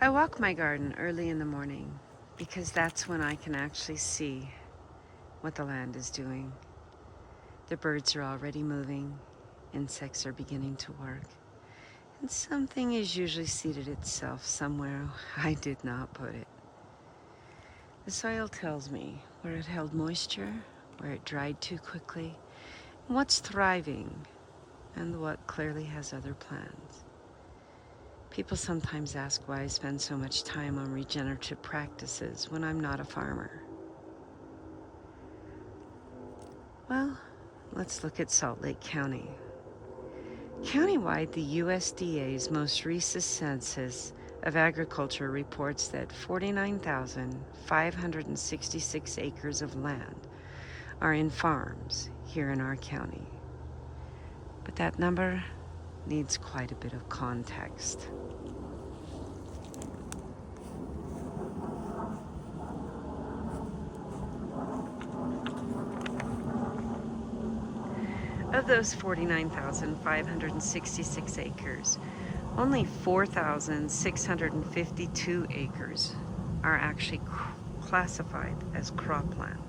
I walk my garden early in the morning because that's when I can actually see what the land is doing. The birds are already moving, insects are beginning to work, and something is usually seated itself somewhere I did not put it. The soil tells me where it held moisture, where it dried too quickly, what's thriving, and what clearly has other plans. People sometimes ask why I spend so much time on regenerative practices when I'm not a farmer. Well, let's look at Salt Lake County. Countywide, the USDA's most recent Census of Agriculture reports that 49,566 acres of land are in farms here in our county. But that number needs quite a bit of context. Of those 49,566 acres, only 4,652 acres are actually classified as cropland.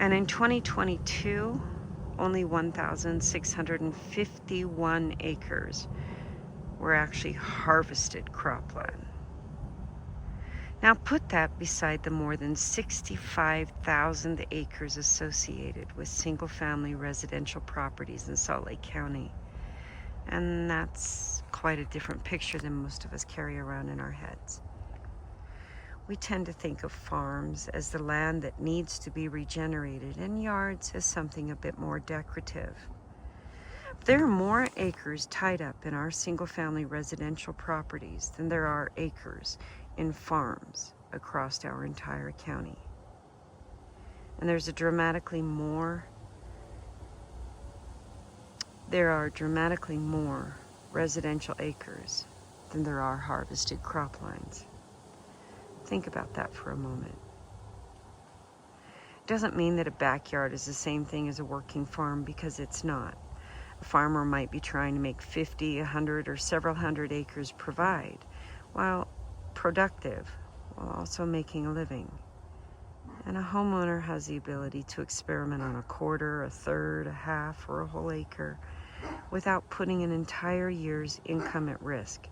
And in 2022, only 1,651 acres were actually harvested cropland. Now put that beside the more than 65,000 acres associated with single-family residential properties in Salt Lake County. And that's quite a different picture than most of us carry around in our heads. We tend to think of farms as the land that needs to be regenerated and yards as something a bit more decorative. There are more acres tied up in our single-family residential properties than there are acres in farms across our entire county. And there are dramatically more residential acres than there are harvested croplands. Think about that for a moment. It doesn't mean that a backyard is the same thing as a working farm, because it's not. A farmer might be trying to make 50, 100, or several hundred acres provide, while productive, while also making a living. And a homeowner has the ability to experiment on a quarter, a third, a half, or a whole acre without putting an entire year's income at risk.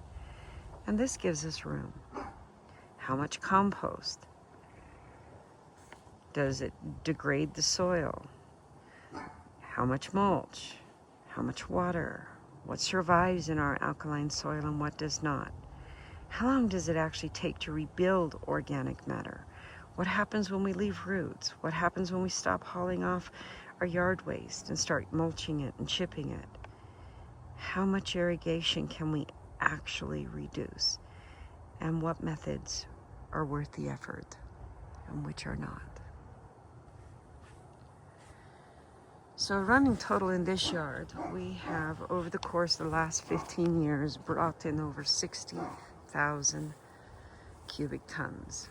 And this gives us room. How much compost? Does it degrade the soil? How much mulch? How much water? What survives in our alkaline soil and what does not? How long does it actually take to rebuild organic matter? What happens when we leave roots? What happens when we stop hauling off our yard waste and start mulching it and chipping it? How much irrigation can we actually reduce? And what methods are worth the effort and which are not? So running total in this yard, we have, over the course of the last 15 years, brought in over 60,000 cubic tons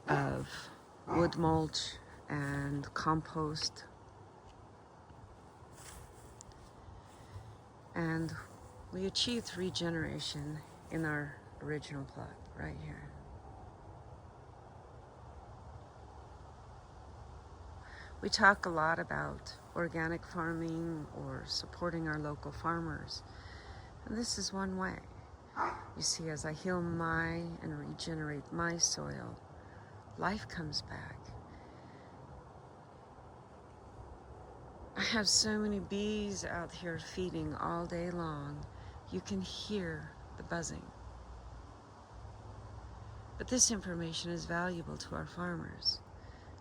of wood mulch and compost. And we achieved regeneration in our original plot right here. We talk a lot about organic farming or supporting our local farmers. And this is one way. You see, as I heal and regenerate my soil, life comes back. I have so many bees out here feeding all day long. You can hear the buzzing. But this information is valuable to our farmers,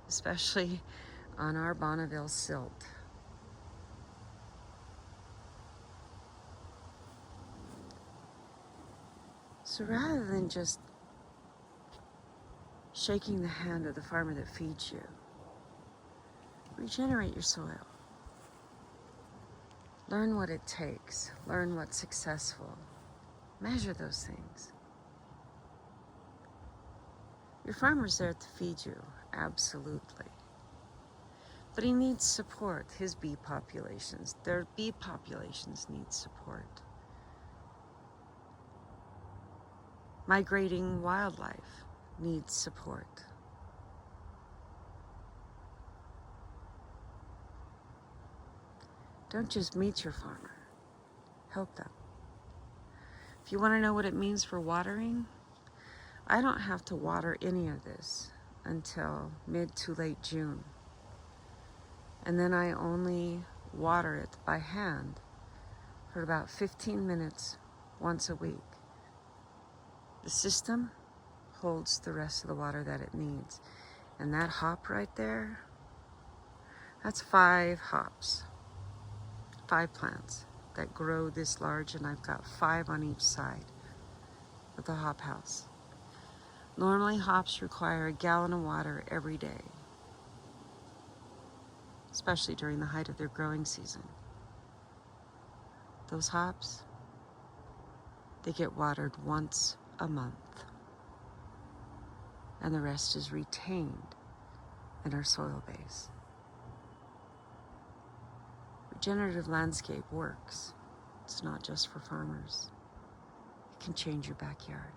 especially on our Bonneville silt. So rather than just shaking the hand of the farmer that feeds you, regenerate your soil. Learn what it takes. Learn what's successful. Measure those things. Your farmer's there to feed you, absolutely. But he needs support. His bee populations, their bee populations need support. Migrating wildlife needs support. Don't just meet your farmer, help them. If you want to know what it means for watering, I don't have to water any of this until mid to late June. And then I only water it by hand for about 15 minutes once a week. The system holds the rest of the water that it needs. And that hop right there, that's 5 hops, 5 plants that grow this large, and I've got 5 on each side of the hop house. Normally hops require a gallon of water every day, especially during the height of their growing season. Those hops, they get watered once a month, and the rest is retained in our soil base. Regenerative landscape works. It's not just for farmers. It can change your backyard.